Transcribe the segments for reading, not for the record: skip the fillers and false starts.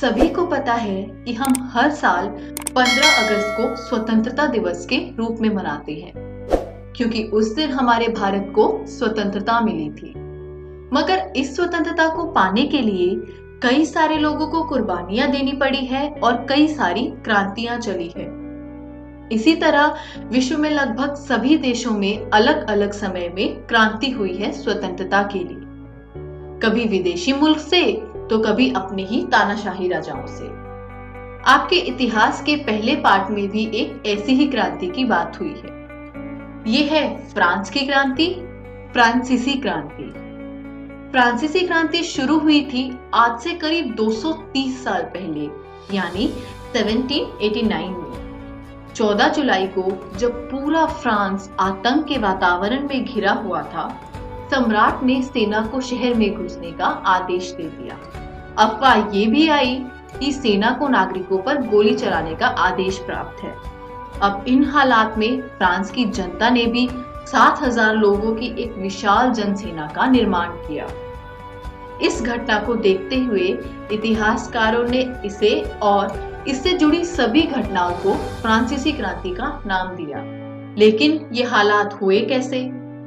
सभी को पता है कि हम हर साल 15 अगस्त को स्वतंत्रता दिवस के रूप में मनाते हैं, क्योंकि उस दिन हमारे भारत को स्वतंत्रता मिली थी। मगर इस स्वतंत्रता को पाने के लिए कई सारे लोगों को कुर्बानियां देनी पड़ी है और कई सारी क्रांतियां चली है। इसी तरह विश्व में लगभग सभी देशों में अलग अलग समय में क्रांति हुई है स्वतंत्रता के लिए, कभी विदेशी मुल्क से तो कभी अपने ही तानाशाही राजाओं से। आपके इतिहास के पहले पार्ट में भी एक ऐसी ही क्रांति की बात हुई है। ये है फ्रांस की क्रांति, फ्रांसीसी क्रांति। फ्रांसीसी क्रांति शुरू हुई थी आज से करीब 230 साल पहले, यानी 1789 में। 14 जुलाई को जब पूरा फ्रांस आतंक के वातावरण में घिरा हुआ था, सम्राट ने सेना को शहर में घुसने का आदेश दे दिया। अफवाह ये भी आई कि सेना को नागरिकों पर गोली चलाने का आदेश प्राप्त है। अब इन हालात में फ्रांस की जनता ने भी 7,000 लोगों की एक विशाल जनसेना का निर्माण किया। इस घटना को देखते हुए इतिहासकारों ने इसे और इससे जुड़ी सभी घटनाओं को फ्रांसीसी क्रांति का नाम दिया। लेकिन ये हालात हुए कैसे,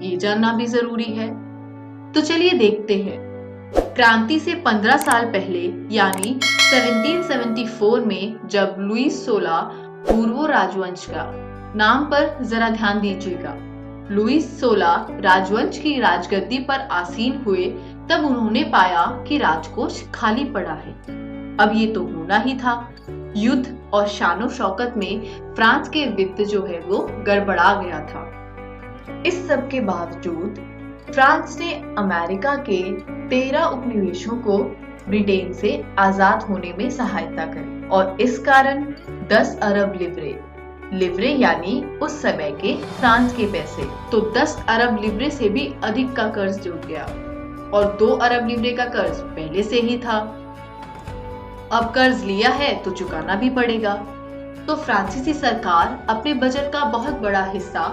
ये जानना भी जरूरी है। तो चलिए देखते हैं। क्रांति से 15 साल पहले यानी 1774 में जब लुईस 16 पूर्व राजवंश का, नाम पर जरा ध्यान दीजिएगा, लुईस 16 राजवंश की राजगद्दी पर आसीन हुए, तब उन्होंने पाया कि राजकोष खाली पड़ा है। अब ये तो होना ही था। युद्ध और शानो शौकत में फ्रांस के वित्त जो है वो गड़बड़ा गया था। इस सब के बावजूद फ्रांस ने अमेरिका के 13 उपनिवेशों को ब्रिटेन से आजाद होने में सहायता करी और इस कारण 10 अरब लिवरे यानी उस समय के फ्रांस के पैसे, तो 10 अरब लिवरे से भी अधिक का कर्ज जुट गया और 2 अरब लिवरे का कर्ज पहले से ही था। अब कर्ज लिया है तो चुकाना भी पड़ेगा, तो फ्रांसीसी सरकार अपने बजट का बहुत बड़ा हिस्सा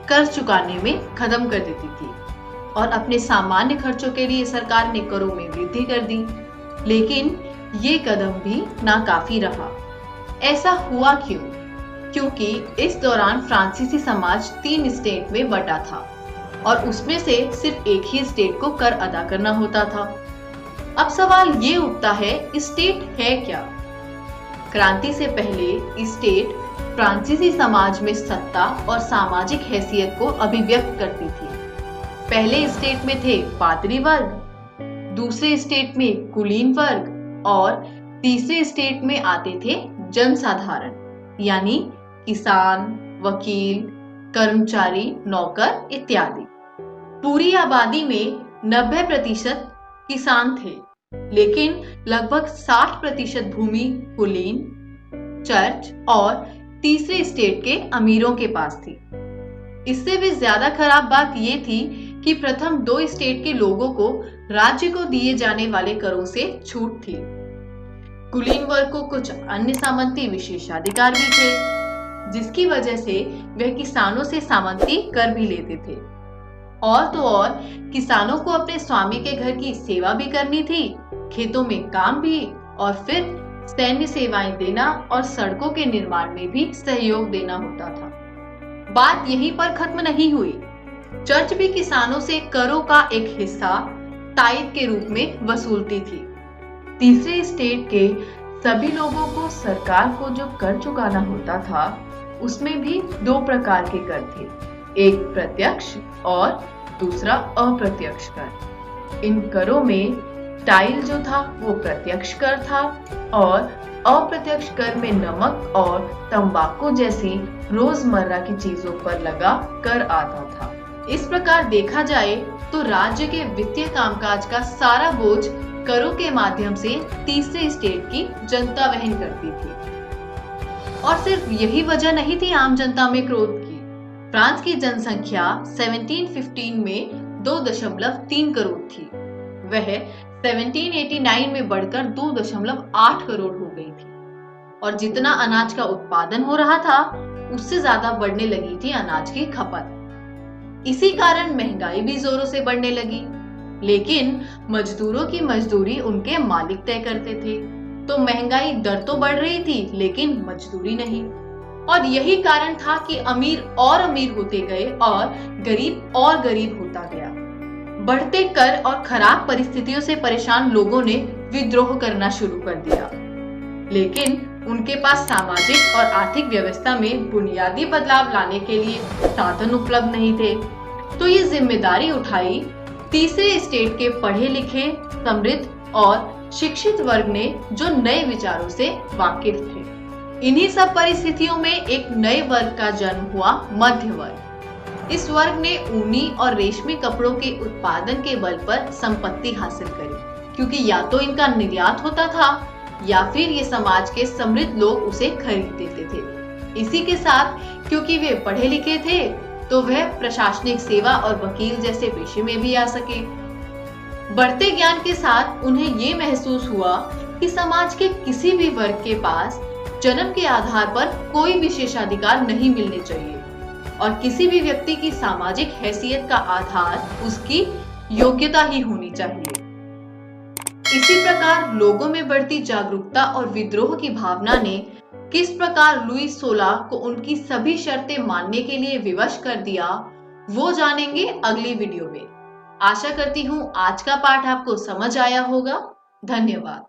कर्ज चुकाने में खत्म कर देती थी और अपने सामान्य खर्चों के लिए सरकार ने करों में वृद्धि कर दी। लेकिन ये कदम भी नाकाफी रहा। ऐसा हुआ क्यों? क्योंकि इस दौरान फ्रांसीसी समाज 3 स्टेट में बटा था और उसमें से सिर्फ एक ही स्टेट को कर अदा करना होता था। अब सवाल ये उठता है, स्टेट है क्या? क्रांति से पहले स्टेट फ्रांसीसी समाज में सत्ता और सामाजिक हैसियत को अभिव्यक्त करती थी। पहले स्टेट में थे पादरी वर्ग, दूसरे स्टेट में कुलीन वर्ग और तीसरे स्टेट में आते थे जनसाधारण, यानी किसान, वकील, कर्मचारी, नौकर इत्यादि। पूरी आबादी में 90% किसान थे, लेकिन लगभग 60% भूमि कुलीन, चर्च और तीसरे स्टेट के अमीरों के पास थी। इससे भी ज्यादा खराब बात ये थी कि प्रथम 2 स्टेट के लोगों को राज्य को दिए जाने वाले करों से छूट थी। कुलीन वर्ग को कुछ अन्य सामंती विशेषाधिकार भी थे, जिसकी वजह से वह किसानों से सामंती कर भी लेते थे। और तो और किसानों को अपने स्वामी के घर की सेवा भी करनी थी, खेतों में काम भी, और फिर सैन्य सेवाएं देना और सड़कों के निर्माण में भी सहयोग देना होता था। बात यहीं पर खत्म नहीं हुई। चर्च भी किसानों से करों का एक हिस्सा ताइद के रूप में वसूलती थी। तीसरे स्टेट के सभी लोगों को सरकार को जो कर चुकाना होता था, उसमें भी 2 प्रकार के कर थे, एक प्रत्यक्ष और दूसरा अप्रत्यक्ष कर। इन करों में टाइल जो था वो प्रत्यक्ष कर था और अप्रत्यक्ष कर में नमक और तंबाकू जैसी रोजमर्रा की चीजों पर लगा कर आता था। इस प्रकार देखा जाए तो राज्य के वित्तीय कामकाज का सारा बोझ करों के माध्यम से तीसरे स्टेट की जनता वहन करती थी। और सिर्फ यही वजह नहीं थी आम जनता में क्रोध की। फ्रांस की जनसंख्या 1715 में 2.3 करोड़ थी। वह 1789 में बढ़कर 2.8 करोड़ हो गई थी और जितना अनाज का उत्पादन हो रहा था, उससे ज्यादा बढ़ने लगी थी अनाज की खपत। इसी कारण महंगाई भी जोरों से बढ़ने लगी। लेकिन मजदूरों की मजदूरी उनके मालिक तय करते थे, तो महंगाई दर तो बढ़ रही थी लेकिन मजदूरी नहीं। और यही कारण था कि अमीर और अमीर होते गए और गरीब होता गया। बढ़ते कर और खराब परिस्थितियों से परेशान लोगों ने विद्रोह करना शुरू कर दिया, लेकिन उनके पास सामाजिक और आर्थिक व्यवस्था में बुनियादी बदलाव लाने के लिए साधन उपलब्ध नहीं थे। तो ये जिम्मेदारी उठाई तीसरे स्टेट के पढ़े लिखे, समृद्ध और शिक्षित वर्ग ने, जो नए विचारों से वाकिफ थे। इन्हीं सब परिस्थितियों में एक नए वर्ग का जन्म हुआ, मध्य वर्ग। इस वर्ग ने ऊनी और रेशमी कपड़ों के उत्पादन के बल पर संपत्ति हासिल करी, क्योंकि या तो इनका निर्यात होता था या फिर ये समाज के समृद्ध लोग उसे खरीद देते थे। इसी के साथ क्योंकि वे पढ़े लिखे थे तो वह प्रशासनिक सेवा और वकील जैसे पेशे में भी आ सके। बढ़ते ज्ञान के साथ उन्हें ये महसूस हुआ कि समाज के किसी भी वर्ग के पास जन्म के आधार पर कोई विशेषाधिकार नहीं मिलने चाहिए और किसी भी व्यक्ति की सामाजिक हैसियत का आधार उसकी योग्यता ही होनी चाहिए। इसी प्रकार लोगों में बढ़ती जागरूकता और विद्रोह की भावना ने किस प्रकार लुई 16 को उनकी सभी शर्तें मानने के लिए विवश कर दिया, वो जानेंगे अगली वीडियो में। आशा करती हूँ आज का पाठ आपको समझ आया होगा। धन्यवाद।